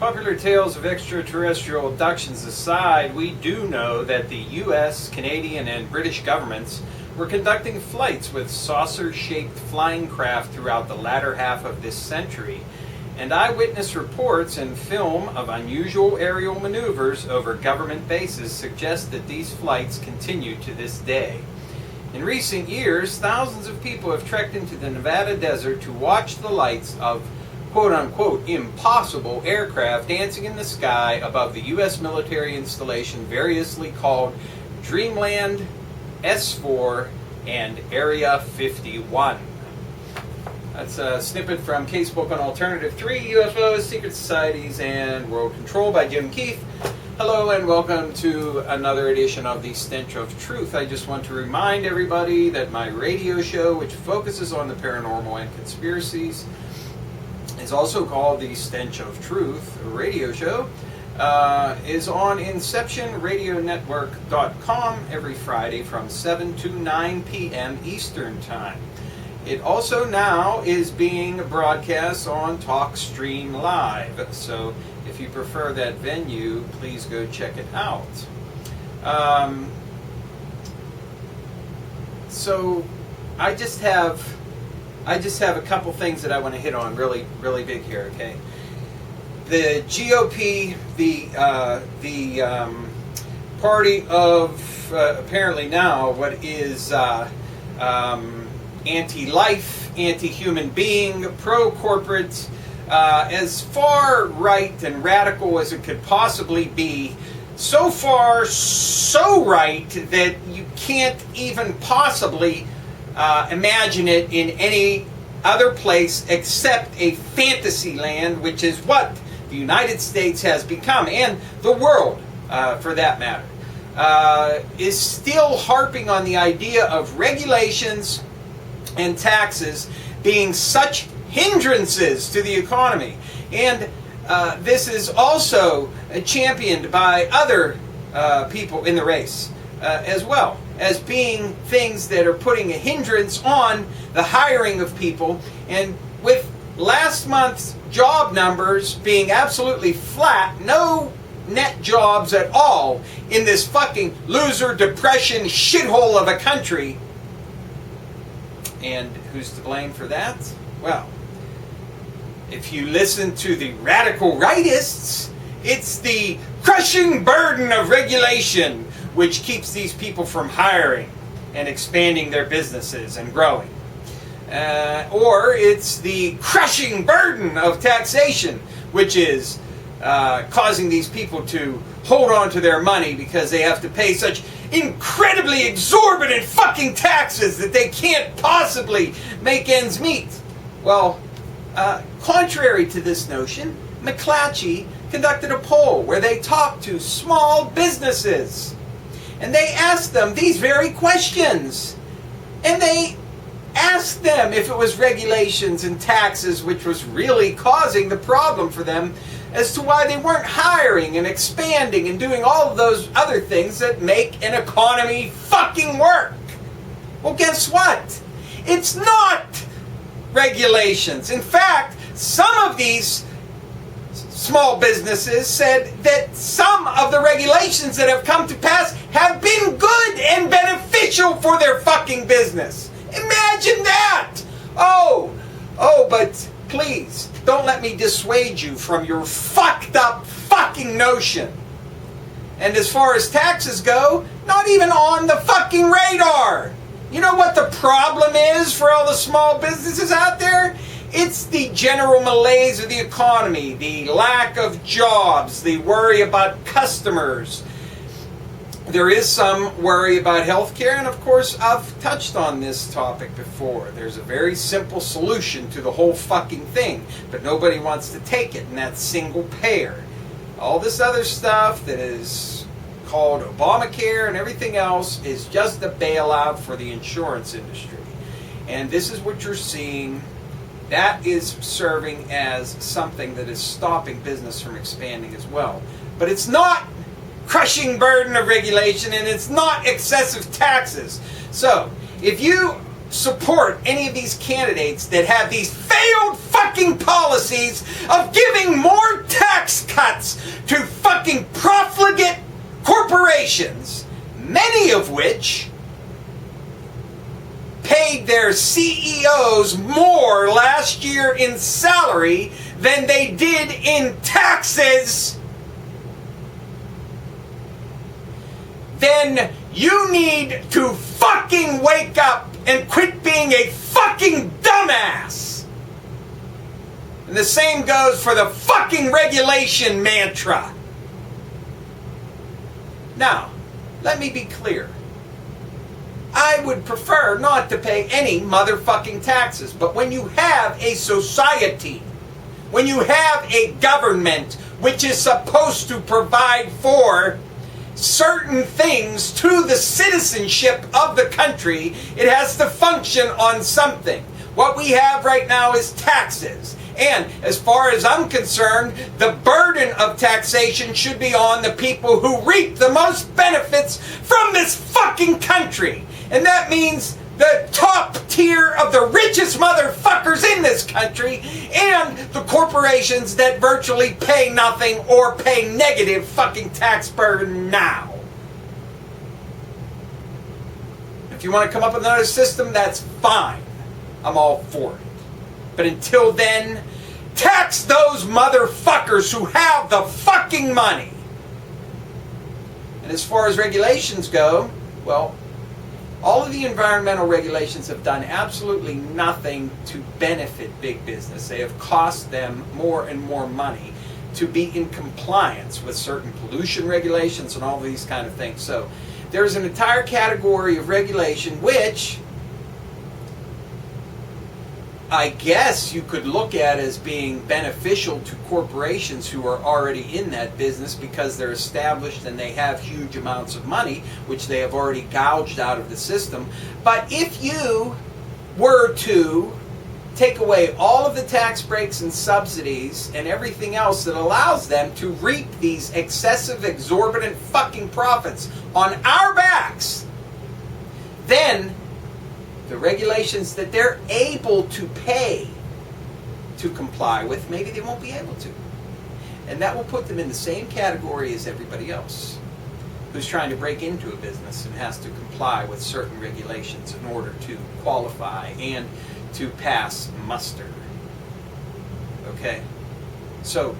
Popular tales of extraterrestrial abductions aside, we do know that the US, Canadian, and British governments were conducting flights with saucer-shaped flying craft throughout the latter half of this century, and eyewitness reports and film of unusual aerial maneuvers over government bases suggest that these flights continue to this day. In recent years, thousands of people have trekked into the Nevada desert to watch the lights of quote-unquote impossible aircraft dancing in the sky above the U.S. military installation variously called Dreamland, S4, and Area 51. That's a snippet from Casebook on Alternative 3, UFOs, Secret Societies, and World Control by Jim Keefe. Hello and welcome to another edition of the Stench of Truth. I just want to remind everybody that my radio show, which focuses on the paranormal and conspiracies, is also called the Stench of Truth radio show, is on InceptionRadioNetwork.com every Friday from 7 to 9 p.m. Eastern Time. It also now is being broadcast on TalkStream Live, so if you prefer that venue, please go check it out. So I just have a couple things that I want to hit on really big here, okay? The GOP, the party of apparently now what is anti-life, anti-human being, pro-corporate, as far right and radical as it could possibly be. So far, so right that you can't even possibly imagine it in any other place except a fantasy land, which is what the United States has become, and the world, for that matter, is still harping on the idea of regulations and taxes being such hindrances to the economy. And this is also championed by other people in the race as well, as being things that are putting a hindrance on the hiring of people. And with last month's job numbers being absolutely flat, no net jobs at all in this fucking loser depression shithole of a country. And who's to blame for that? Well, if you listen to the radical rightists, it's the crushing burden of regulation which keeps these people from hiring and expanding their businesses and growing. Or it's the crushing burden of taxation, which is causing these people to hold on to their money because they have to pay such incredibly exorbitant fucking taxes that they can't possibly make ends meet. Well, contrary to this notion, McClatchy conducted a poll where they talked to small businesses. And they asked them these very questions. And they asked them if it was regulations and taxes which was really causing the problem for them, as to why they weren't hiring and expanding and doing all of those other things that make an economy fucking work. Well, guess what? It's not regulations. In fact, some of these small businesses said that some of the regulations that have come to pass have been good and beneficial for their fucking business. Imagine that! Oh, but please, don't let me dissuade you from your fucked up fucking notion. And as far as taxes go, not even on the fucking radar. You know what the problem is for all the small businesses out there? It's the general malaise of the economy, the lack of jobs, the worry about customers. There is some worry about healthcare, and of course, I've touched on this topic before. There's a very simple solution to the whole fucking thing, but nobody wants to take it, and that's single payer. All this other stuff that is called Obamacare and everything else is just a bailout for the insurance industry. And this is what you're seeing. That is serving as something that is stopping business from expanding as well. But it's not crushing burden of regulation, and it's not excessive taxes. So, if you support any of these candidates that have these failed fucking policies of giving more tax cuts to fucking profligate corporations, many of which paid their CEOs more last year in salary than they did in taxes, then you need to fucking wake up and quit being a fucking dumbass. And the same goes for the fucking regulation mantra. Now, let me be clear. I would prefer not to pay any motherfucking taxes, but when you have a society, when you have a government which is supposed to provide for certain things to the citizenship of the country, it has to function on something. What we have right now is taxes. And as far as I'm concerned, the burden of taxation should be on the people who reap the most benefits from this fucking country. And that means the top tier of the richest motherfuckers in this country and the corporations that virtually pay nothing or pay negative fucking tax burden now. If you want to come up with another system, that's fine. I'm all for it. But until then, tax those motherfuckers who have the fucking money. And as far as regulations go, well, all of the environmental regulations have done absolutely nothing to benefit big business. They have cost them more and more money to be in compliance with certain pollution regulations and all these kind of things. So there's an entire category of regulation which I guess you could look at as being beneficial to corporations who are already in that business because they're established and they have huge amounts of money, which they have already gouged out of the system. But if you were to take away all of the tax breaks and subsidies and everything else that allows them to reap these excessive, exorbitant fucking profits on our backs, then the regulations that they're able to pay to comply with, maybe they won't be able to. And that will put them in the same category as everybody else who's trying to break into a business and has to comply with certain regulations in order to qualify and to pass muster. Okay? So,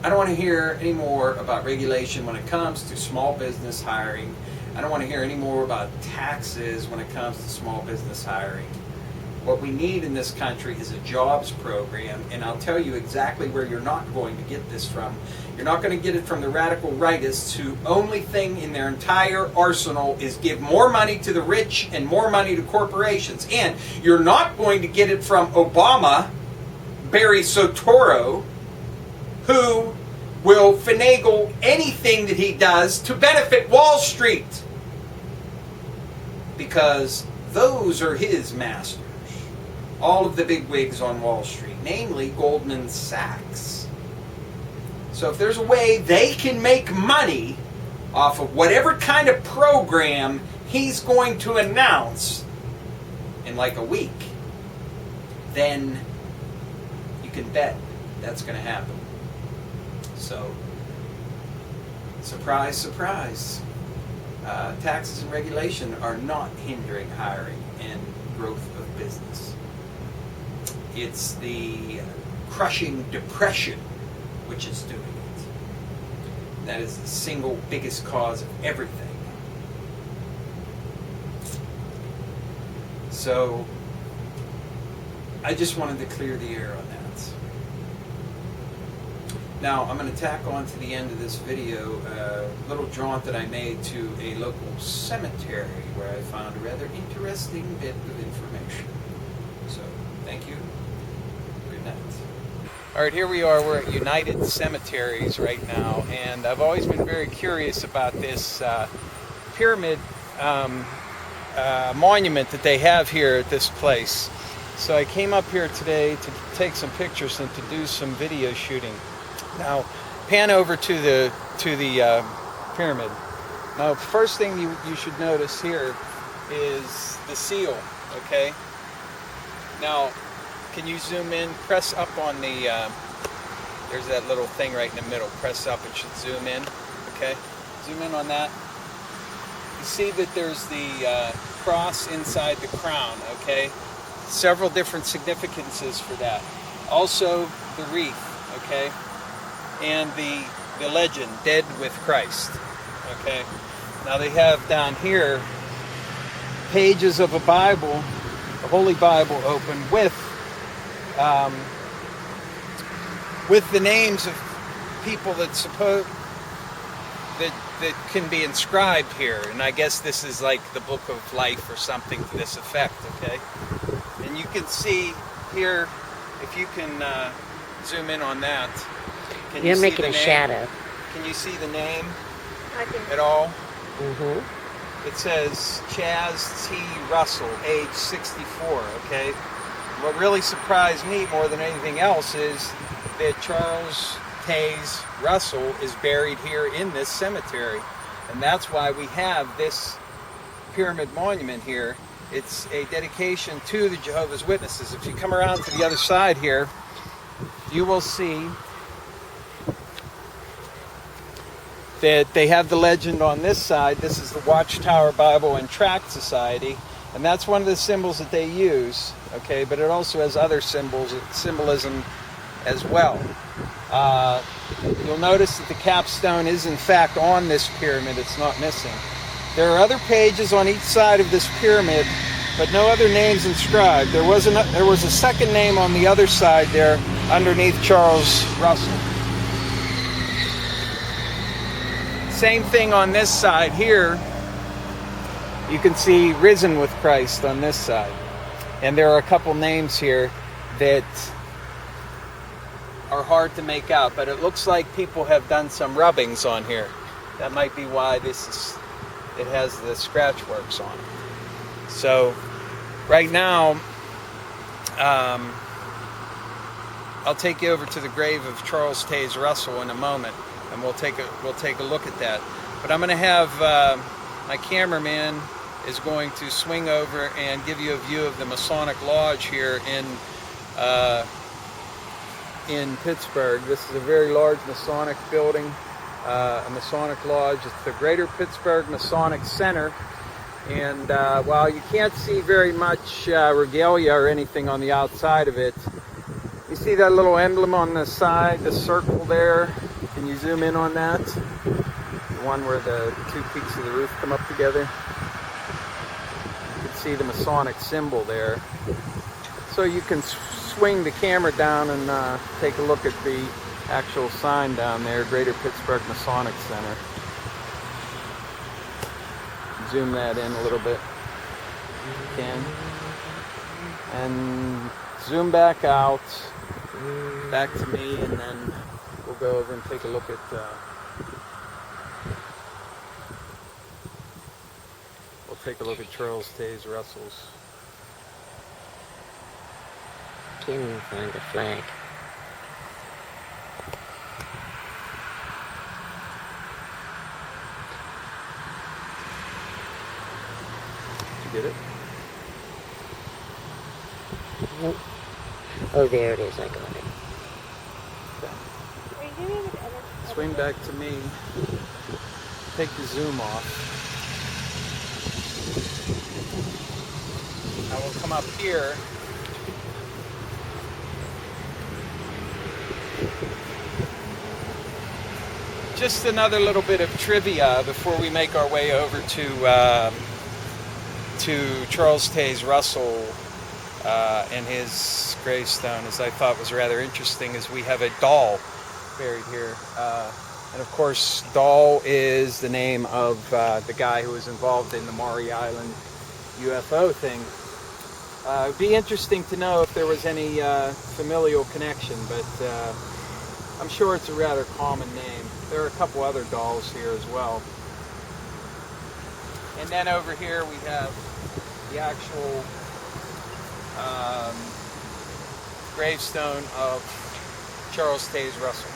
I don't want to hear any more about regulation when it comes to small business hiring. I don't want to hear any more about taxes when it comes to small business hiring. What we need in this country is a jobs program, and I'll tell you exactly where you're not going to get this from. You're not going to get it from the radical rightists who only thing in their entire arsenal is give more money to the rich and more money to corporations. And you're not going to get it from Obama, Barry Soetoro, who will finagle anything that he does to benefit Wall Street. Because those are his masters. All of the big wigs on Wall Street, namely Goldman Sachs. So if there's a way they can make money off of whatever kind of program he's going to announce in like a week, then you can bet that's going to happen. So, surprise, surprise, taxes and regulation are not hindering hiring and growth of business. It's the crushing depression which is doing it. That is the single biggest cause of everything. So, I just wanted to clear the air on that. Now, I'm going to tack on to the end of this video a little jaunt that I made to a local cemetery where I found a rather interesting bit of information. So, thank you. Good night. All right, here we are. We're at United Cemeteries right now, and I've always been very curious about this pyramid monument that they have here at this place. So I came up here today to take some pictures and to do some video shooting. Now, pan over to the pyramid. Now, first thing you should notice here is the seal, okay? Now, can you zoom in? Press up on the, there's that little thing right in the middle. Press up, it should zoom in, okay? Zoom in on that. You see that there's the cross inside the crown, okay? Several different significances for that. Also, the wreath, okay? And the legend, dead with Christ, okay? Now they have down here pages of a Bible, the Holy Bible open with the names of people that that can be inscribed here, and I guess this is like the Book of Life or something to this effect, okay? And you can see here, if you can zoom in on that. Can You're you making see a the name? shadow. Can you see the name I can. at all? Mm-hmm. It says Chaz T. Russell, age 64, okay? What really surprised me more than anything else is that Charles Taze Russell is buried here in this cemetery. And that's why we have this pyramid monument here. It's a dedication to the Jehovah's Witnesses. If you come around to the other side here, you will see that they have the legend on this side. This is the Watchtower Bible and Tract Society, and that's one of the symbols that they use, okay? But it also has other symbolism as well. You'll notice that the capstone is in fact on this pyramid. It's not missing. There are other pages on each side of this pyramid, but no other names inscribed. There was a second name on the other side there underneath Charles Russell. Same thing on this side here. You can see Risen with Christ on this side. And there are a couple names here that are hard to make out, but it looks like people have done some rubbings on here. That might be why it has the scratch works on it. So right now, I'll take you over to the grave of Charles Taze Russell in a moment, and we'll take a look at that. But I'm going to have my cameraman is going to swing over and give you a view of the Masonic Lodge here in Pittsburgh. This is a very large Masonic building, a Masonic Lodge. It's the Greater Pittsburgh Masonic Center. And while you can't see very much regalia or anything on the outside of it, you see that little emblem on the side, the circle there? Can you zoom in on that? The one where the two peaks of the roof come up together. You can see the Masonic symbol there. So you can swing the camera down and take a look at the actual sign down there, Greater Pittsburgh Masonic Center. Zoom that in a little bit if you can. And zoom back out, back to me, and then we'll go over and take a look at Charles Taze Russell's. Can't even find the flag. Did you get it? Nope. Oh, there it is. I got it. Are you doing it edit? Swing back to me. Take the zoom off. I will come up here. Just another little bit of trivia before we make our way over to Charles Taze Russell and his gravestone, as I thought was rather interesting, is we have a doll buried here. And of course, Doll is the name of the guy who was involved in the Maury Island UFO thing. It'd be interesting to know if there was any familial connection, but I'm sure it's a rather common name. There are a couple other dolls here as well. And then over here we have the actual gravestone of Charles Taze Russell,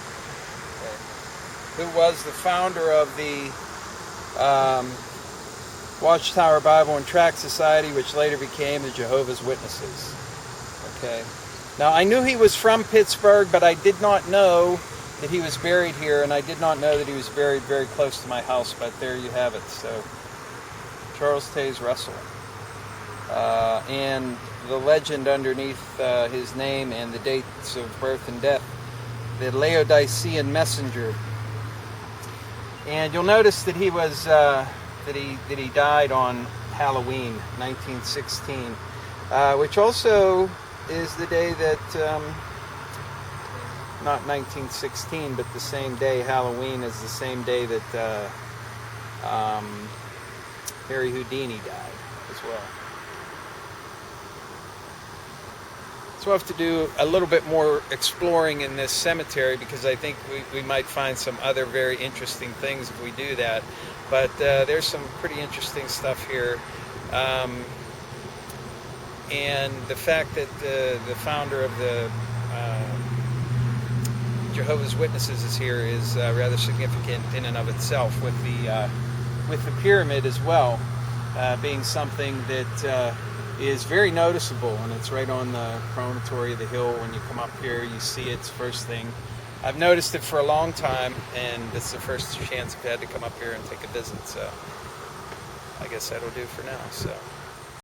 who was the founder of the Watchtower Bible and Tract Society, which later became the Jehovah's Witnesses. Okay. Now, I knew he was from Pittsburgh, but I did not know that he was buried here, and I did not know that he was buried very close to my house, but there you have it. So, Charles Taze Russell. And the legend underneath his name and the dates of birth and death, the Laodicean messenger. And you'll notice that he was that he died on Halloween, 1916, which also is the day that not 1916, but the same day. Halloween is the same day that Harry Houdini died as well. So we'll have to do a little bit more exploring in this cemetery, because I think we might find some other very interesting things if we do that. But there's some pretty interesting stuff here. And the fact that the founder of the Jehovah's Witnesses is here is rather significant in and of itself, with the pyramid as well, being something that is very noticeable, and it's right on the promontory of the hill. When you come up here, you see it's first thing. I've noticed it for a long time, and this is the first chance I've had to come up here and take a visit, so I guess that'll do for now. So.